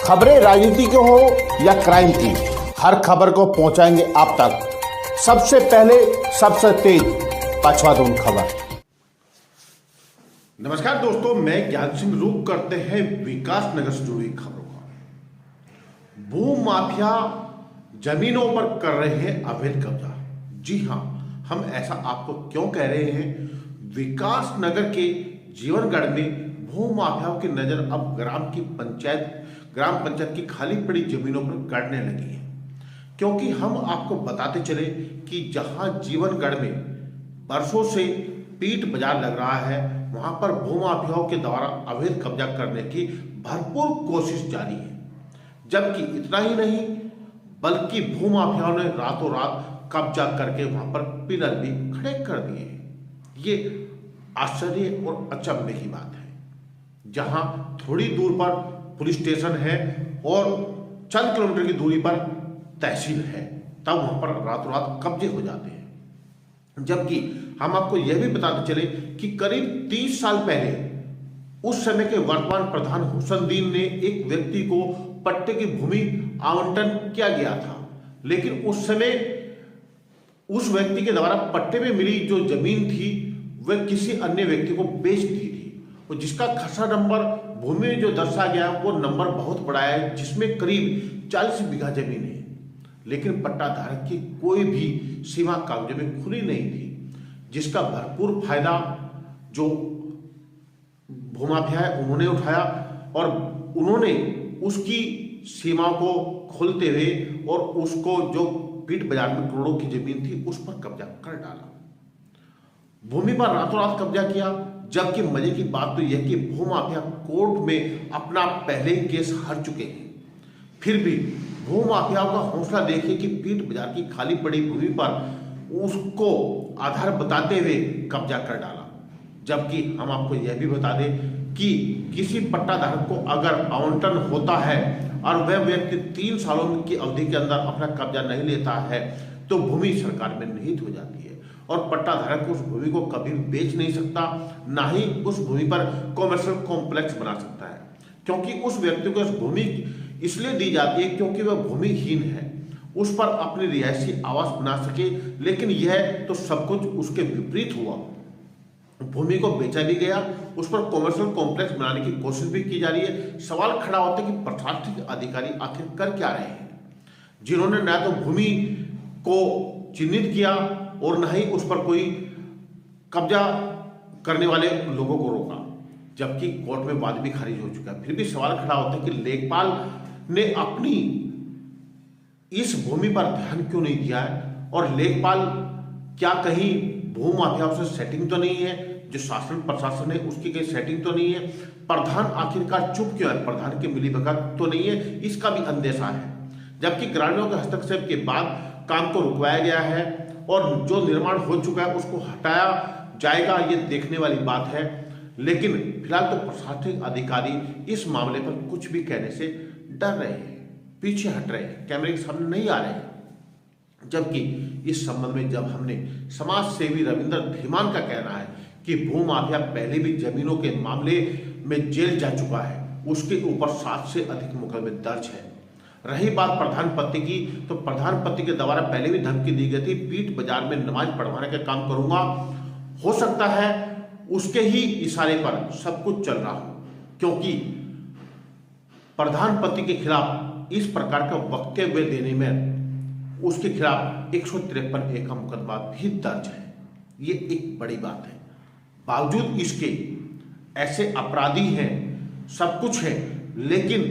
खबरें राजनीति की हो या क्राइम की, हर खबर को पहुंचाएंगे आप तक सबसे पहले, सबसे तेज पचवादून खबर। नमस्कार दोस्तों, मैं ज्ञान सिंह रुक करते हैं विकास नगर से जुड़ी खबरों का। भू माफिया जमीनों पर कर रहे हैं अवैध कब्जा। जी हां, हम ऐसा आपको क्यों कह रहे हैं? विकास नगर के जीवनगढ़ में भू माफियाओं की नजर अब ग्राम पंचायत की खाली पड़ी जमीनों पर गड़ने लगी है, क्योंकि हम आपको बताते चले कि जहां जीवनगढ़ में बरसों से पीट बाजार लग रहा है, वहां पर भूमाफियाओं के द्वारा अवैध कब्जा करने की भरपूर कोशिश जारी है। जबकि इतना ही नहीं, बल्कि भूमाफियाओं ने रातों रात कब्जा करके वहां पर पिलर भी खड़े कर दिए। ये आश्चर्य और अचंभे की बात है। जहां थोड़ी दूर पर पुलिस स्टेशन है और चंद किलोमीटर की दूरी पर तहसील है, तब वहां पर रातों रात कब्जे हो जाते हैं। जबकि हम आपको यह भी बताते चले कि करीब 30 साल पहले उस समय के वर्तमान प्रधान हुसैनुद्दीन ने एक व्यक्ति को पट्टे की भूमि आवंटन किया गया था, लेकिन उस समय उस व्यक्ति के द्वारा पट्टे में मिली जो जमीन थी वह किसी अन्य व्यक्ति को बेच दी थी, और जिसका खसरा नंबर भूमि में जो दर्शा गया वो नंबर बहुत बड़ा है, जिसमें करीब 40 बीघा जमीन है। लेकिन पट्टाधारक की कोई भी सीमा कागजों में खुली नहीं थी, जिसका भरपूर फायदा जो भूमाफिया है उन्होंने उठाया और उन्होंने उसकी सीमाओं को खोलते हुए और उसको जो पीट बाजार में करोड़ों की जमीन थी उस पर कब्जा कर डाला। भूमि पर रातों रात कब्जा किया। जबकि मजे की बात तो यह कि भूमाफिया कोर्ट में अपना पहले ही केस हार चुके हैं, फिर भी भूमाफियाओं का हौसला देखिए कि पीट बाजार की खाली पड़ी भूमि पर उसको आधार बताते हुए कब्जा कर डाला। जबकि हम आपको यह भी बता दें कि किसी पट्टाधारक को अगर आवंटन होता है और वह व्यक्ति 3 सालों की अवधि के अंदर अपना कब्जा नहीं लेता है तो भूमि सरकार में निहित हो जाती है और पट्टाधारक उस भूमि को कभी बेच नहीं सकता, ना ही उस भूमि पर कॉमर्शियल कॉम्प्लेक्स बना सकता है, क्योंकि उस व्यक्ति को भूमि इसलिए दी जाती है क्योंकि वह भूमिहीन है, उस पर अपनी रिहायशी आवास बना सके। लेकिन यह तो सब कुछ उसके विपरीत हुआ। भूमि को बेचा भी गया, उस पर कॉमर्शियल कॉम्प्लेक्स बनाने की कोशिश भी की जा रही है। सवाल खड़ा होता है कि प्रशासनिक अधिकारी आखिर कर क्या रहे हैं, जिन्होंने न तो भूमि को चिन्हित किया और न ही उस पर कोई कब्जा करने वाले लोगों को रोका। जबकि कोर्ट में वाद भी खारिज हो चुका है, फिर भी सवाल खड़ा होता है कि लेखपाल ने अपनी इस भूमि पर ध्यान क्यों नहीं दिया है, और लेखपाल क्या कहीं भूमाफियाओं से सेटिंग तो नहीं है? जो शासन प्रशासन है उसकी कहीं सेटिंग तो नहीं है? प्रधान आखिरकार चुप क्यों है? प्रधान की मिलीभगत तो नहीं है? इसका भी अंदेशा है। जबकि ग्रामीणों के हस्तक्षेप के बाद काम को रुकवाया गया है और जो निर्माण हो चुका है उसको हटाया जाएगा, ये देखने वाली बात है। लेकिन फिलहाल तो प्रशासनिक अधिकारी इस मामले पर कुछ भी कहने से डर रहे हैं, पीछे हट रहे हैं, कैमरे के सामने नहीं आ रहे हैं। जबकि इस संबंध में जब हमने समाज सेवी रविंद्र धीमान का कहना है कि भूमाफिया पहले भी जमीनों के मामले में जेल जा चुका है, उसके ऊपर 7 से अधिक मुकदमे दर्ज है। रही बात प्रधान पति की, तो प्रधान पति के द्वारा पहले भी धमकी दी गई थी, पीट बाजार में नमाज पढ़वाने का काम करूंगा। हो सकता है उसके ही इशारे पर सब कुछ चल रहा हो, क्योंकि प्रधान पति के खिलाफ इस प्रकार का वक्तव्य देने में उसके खिलाफ 153 ए का मुकदमा भी दर्ज है। ये एक बड़ी बात है। बावजूद इसके ऐसे अपराधी हैं, सब कुछ है, लेकिन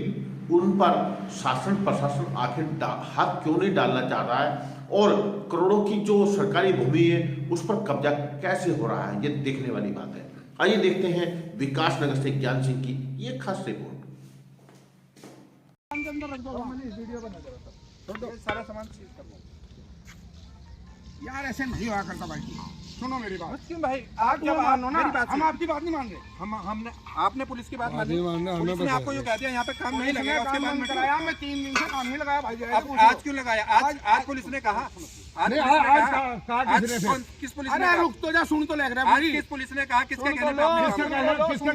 उन पर शासन प्रशासन आखिर हाथ क्यों नहीं डालना चाह रहा है, और करोड़ों की जो सरकारी भूमि है उस पर कब्जा कैसे हो रहा है, ये देखने वाली बात है। आइए देखते हैं विकास नगर से ज्ञान सिंह की ये खास रिपोर्ट। सारा सामान यार ऐसे नहीं हुआ करता भाई, सुनो मेरी बात। क्यों भाई? आप जब मानो ना, हम आपकी बात नहीं मान रहे। हमने आपने पुलिस की बात मानी, पुलिस ने आपको जो कह दिया यहाँ पे काम नहीं लगेगा, उसके बाद में कराया। मैं 3 दिन से काम नहीं लगाया भाई। आज क्यों लगाया? आज पुलिस ने कहा आज किस पुलिस ने रुक तो जा, सुन तो लग रहा है भाई। किस पुलिस ने कहा, किसके कहने पे? किसके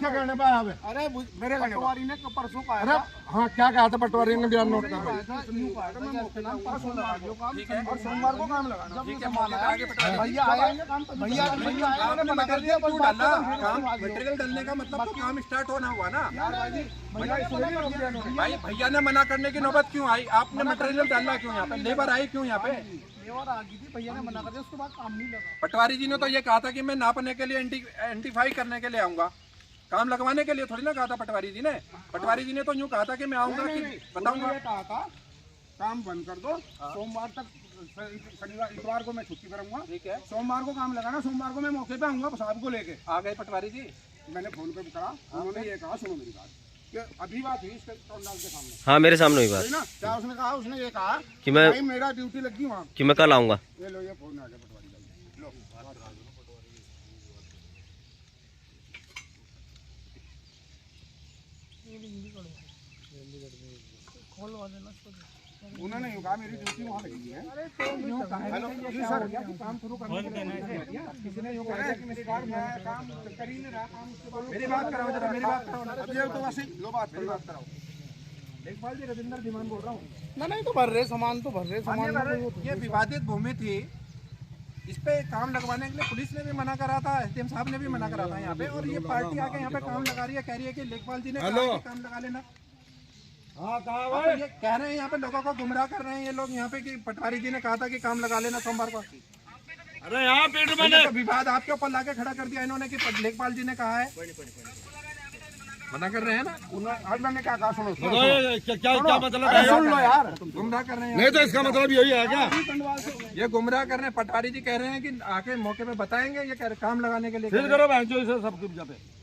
कहने पे? अरे मेरे पटवारी ने परसों कहा। अरे हाँ, क्या कहा था पटवारी ने? बयान नोट कर। और सोमवार को काम लगाना। भैया आएंगे काम, भैया ने मना कर दिया। क्यों डाला काम? मटेरियल डालने का मतलब तो काम स्टार्ट होना हुआ ना भाई। भैया ने मना करने की नौबत क्यों आई? आपने मटेरियल डालना क्यों यहाँ पे? लेबर आई क्यों यहाँ पे? लेबर आ गई थी, भैया ने मना कर दिया, उसके बाद काम नहीं लगा। पटवारी जी ने तो ये कहा था कि मैं नापने के लिए एंटीफाई करने के लिए आऊंगा, काम लगवाने के लिए थोड़ी ना कहा था पटवारी जी ने। पटवारी जी ने तो यूँ कहा था कि मैं आऊंगा कि बताऊंगा। कहा था काम बंद कर दो, सोमवार तक, शनिवार इतवार को मैं छुट्टी करूंगा, ठीक है। सोमवार को काम लगाना, सोमवार को मैं मौके पे आऊंगा साहब को लेके। आ गए पटवारी जी? मैंने फोन पे करा, उन्होंने ये कहा, सुनो मेरी बात, कि अभी बात हुई इसके टॉर्नल के सामने। हाँ, मेरे सामने हुई बात ना। क्या उसने कहा? उसने ये कहा कि मैं भाई मेरा ड्यूटी लगी वहाँ, कि मैं कल आऊंगा। ये लो, ये फोन आ गया पटवारी का। लो उन्होंने यूँ कहा मेरी ड्यूटी वहाँ लगी है। हेलो जी सर, काम शुरू करने के लिए किसी ने यूँ कहा कि मेरी गाड़ी मैं काम कर ही नहीं रहा, काम उसके बाद मेरी बात कराओ जरा, मेरी बात कराओ। अब ये तो वैसे लो बात कराओ। देखभाल जी, रविंद्र धीमान बोल रहा हूँ। नहीं तो भर रहे सामान, तो भर रहे सामान। ये विवादित भूमि थी, इस पे काम लगवाने के लिए पुलिस ने भी मना करा था, एसडीएम साहब ने भी मना करा था यहाँ पे। और ये पार्टी आके यहाँ पे काम लगा रही है, कह रही है कि लेखपाल जी ने काम लगा लेना। हाँ, कहा ये कह रहे हैं यहाँ पे लोगों को गुमराह कर रहे हैं ये लोग यहाँ पे कि पटवारी जी ने कहा था कि काम लगा लेना सोमवार को। अरे यहाँ पेट में तो विवाद आपके ऊपर लाके खड़ा कर दिया इन्होंने कि लेखपाल जी ने कहा है, मना कर रहे हैं ना। आज मैंने क्या कहा, सुनो क्या मतलब है? सुन लो यार, गुमराह कर रहे हैं। नहीं तो इसका मतलब यही है क्या? ये गुमराह कर रहे हैं। पटवारी जी कह रहे हैं कि आके मौके पे बताएंगे, ये कह रहे काम लगाने के लिए। फिर करो सब कुछ जाते।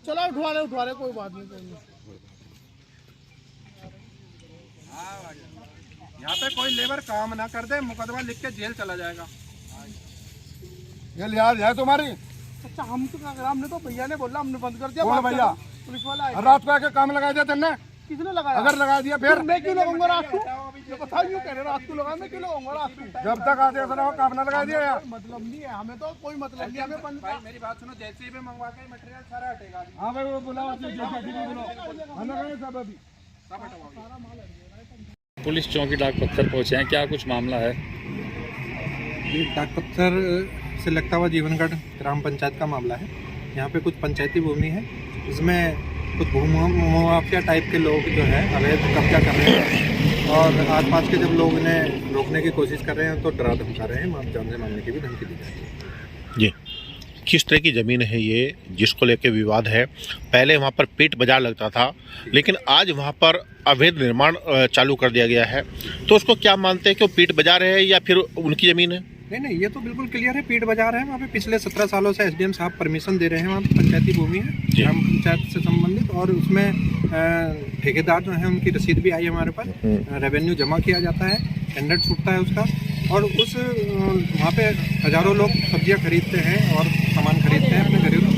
चलो उठवा ले, कोई बात नहीं। यहाँ पे कोई लेबर काम ना कर दे, मुकदमा लिख के जेल चला जाएगा। ये लिहाज है तुम्हारी? अच्छा, हम तो हमने तो भैया ने बोला, हमने बंद कर दिया। कौन भैया? पुलिस वाला। रात को आके काम लगा दिया तुमने? किसने लगाया? अगर लगा दिया फिर मैं क्यों लगाऊंगा रात को? बताओ, यूँ कह रहे रात को लगा, मैं क्यों लगाऊंगा रात को? जब तक आते काम ना लगा दिया यार। मतलब नहीं है, हमें तो कोई मतलब नहीं। हमें भाई मेरी बात सुनो, जैसे भी मंगवा के मटेरियल सारा हटेगा। हाँ भाई, वो बुलाओ, पुलिस चौकी डाक पत्थर पहुंचे हैं, क्या कुछ मामला है? ये डाक पत्थर से लगता हुआ जीवनगढ़ ग्राम पंचायत का मामला है। यहाँ पे कुछ पंचायती भूमि है, इसमें कुछ भूमाफिया टाइप के लोग जो है अवैध कब्जा कर रहे हैं और आसपास के जब लोग इन्हें रोकने की कोशिश कर रहे हैं तो डरा धमका रहे हैं, जान से मारने की भी धमकी दी जा रही है। जी, किस तरह की ज़मीन है ये जिसको लेके विवाद है? पहले वहाँ पर पीट बाजार लगता था, लेकिन आज वहाँ पर अवैध निर्माण चालू कर दिया गया है, तो उसको क्या मानते हैं कि वो पीट बाजार है या फिर उनकी ज़मीन है? नहीं, ये तो बिल्कुल क्लियर है, पीट बाजार है। वहाँ पे पिछले 17 सालों से एसडीएम साहब परमिशन दे रहे हैं, वहाँ पे पंचायती भूमि है ग्राम पंचायत से संबंधित, और उसमें ठेकेदार जो है उनकी रसीद भी आई है हमारे पास, रेवेन्यू जमा किया जाता है, टेंडर छूटता है उसका, और उस वहाँ पे हज़ारों लोग सब्जियाँ खरीदते हैं और सामान खरीदते हैं अपने घरेलू।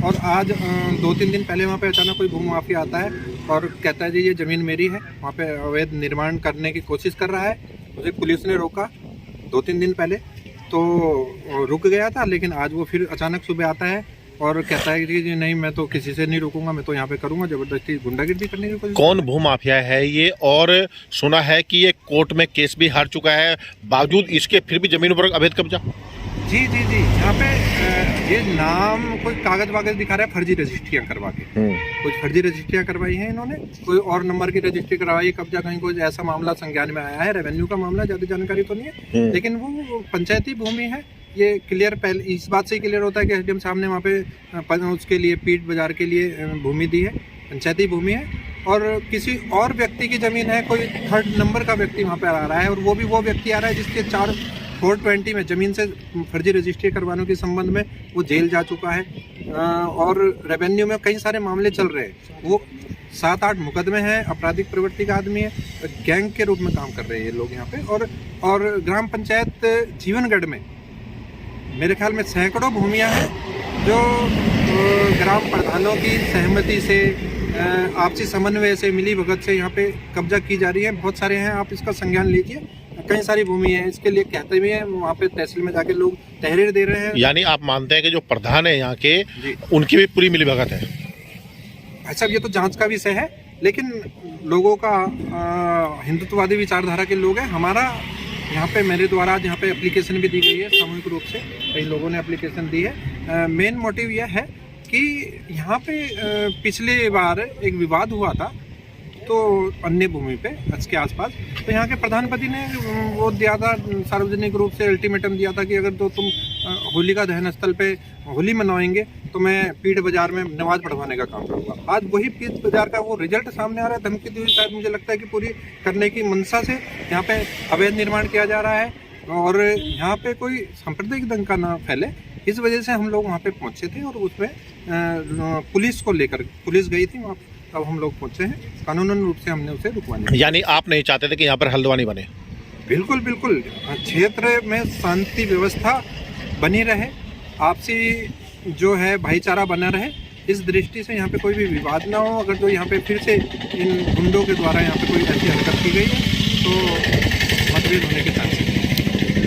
और आज 2-3 दिन पहले वहाँ पे अचानक कोई भूमि माफिया आता है और कहता है जी ये ज़मीन मेरी है। वहाँ पे अवैध निर्माण करने की कोशिश कर रहा है, मुझे पुलिस ने रोका 2-3 दिन पहले, तो रुक गया था, लेकिन आज वो फिर अचानक सुबह आता है और कहता है कि नहीं, मैं तो किसी से नहीं रुकूंगा, मैं तो यहाँ पे करूंगा, जबरदस्ती गुंडागिर्दी करने की कोशिश। कौन भूमाफिया है ये? और सुना है कि ये कोर्ट में केस भी हार चुका है, बावजूद इसके फिर भी जमीन पर अवैध कब्जा। जी, यहाँ पे ये नाम कोई कागज वागज दिखा रहा है, फर्जी रजिस्ट्रियाँ करवा के, कुछ फर्जी रजिस्ट्रियाँ करवाई हैं इन्होंने, कोई और नंबर की रजिस्ट्री करवाई, कब्जा कहीं कोई ऐसा मामला संज्ञान में आया है। रेवेन्यू का मामला, ज़्यादा जानकारी तो नहीं है, लेकिन वो पंचायती भूमि है। ये क्लियर पहले इस बात से क्लियर होता है कि एसडीएम साहब ने वहाँ पे उसके लिए पीट बाजार के लिए भूमि दी है, पंचायती भूमि है, और किसी और व्यक्ति की ज़मीन है, कोई 3rd नंबर का व्यक्ति वहाँ पे आ रहा है, और वो भी वो व्यक्ति आ रहा है जिसके 420 में ज़मीन से फर्जी रजिस्ट्री करवाने के संबंध में वो जेल जा चुका है, और रेवेन्यू में कई सारे मामले चल रहे हैं। वो 7-8 मुकदमे हैं, आपराधिक प्रवृत्ति का आदमी है, गैंग के रूप में काम कर रहे हैं ये लोग यहाँ पे। और ग्राम पंचायत जीवनगढ़ में मेरे ख्याल में सैकड़ों भूमियाँ हैं जो ग्राम प्रधानों की सहमति से, आपसी समन्वय से, मिली भगत से यहाँ पे कब्जा की जा रही है। बहुत सारे हैं, आप इसका संज्ञान लीजिए। कई सारी भूमि है, इसके लिए कहते भी हैं, वहाँ पे तहसील में जाके लोग तहरीर दे रहे हैं। यानी आप मानते हैं कि जो प्रधान है यहाँ के, उनकी भी पूरी मिलीभगत है? भाई साहब, ये तो जांच का विषय है, लेकिन लोगों का हिंदुत्ववादी विचारधारा के लोग हैं। हमारा यहाँ पे मेरे द्वारा यहाँ पे एप्लीकेशन भी दी गई है, सामूहिक रूप से कई लोगों ने एप्लीकेशन दी है। मेन मोटिव यह है कि यहाँ पे पिछले बार एक विवाद हुआ था तो अन्य भूमि पे इसके आसपास, तो यहाँ के प्रधानपति ने वो दिया था, सार्वजनिक रूप से अल्टीमेटम दिया था कि अगर तो तुम होलिका दहन स्थल पे होली मनाएंगे तो मैं पीठ बाजार में नमाज पढ़वाने का काम करूँगा। आज वही पीठ बाजार का वो रिजल्ट सामने आ रहा है। धमकी दी हुई शायद मुझे लगता है कि पूरी करने की मंशा से यहाँ पे अवैध निर्माण किया जा रहा है और यहाँ पे कोई सांप्रदायिक दंगा ना फैले, इस वजह से हम लोग वहाँ पे पहुँचे थे और उसमें पुलिस को लेकर, पुलिस गई थी वहाँ पे, तब हम लोग पहुँचे हैं। कानूनन रूप से हमने उसे रुकवाने। यानी आप नहीं चाहते थे कि यहाँ पर हल्द्वानी बने? बिल्कुल बिल्कुल, क्षेत्र में शांति व्यवस्था बनी रहे, आपसी जो है भाईचारा बना रहे, इस दृष्टि से यहाँ पे कोई भी विवाद ना हो। अगर जो यहाँ पे फिर से इन गुंडों के द्वारा यहाँ पे कोई ऐसी हरकत की गई है तो मतभेद होने के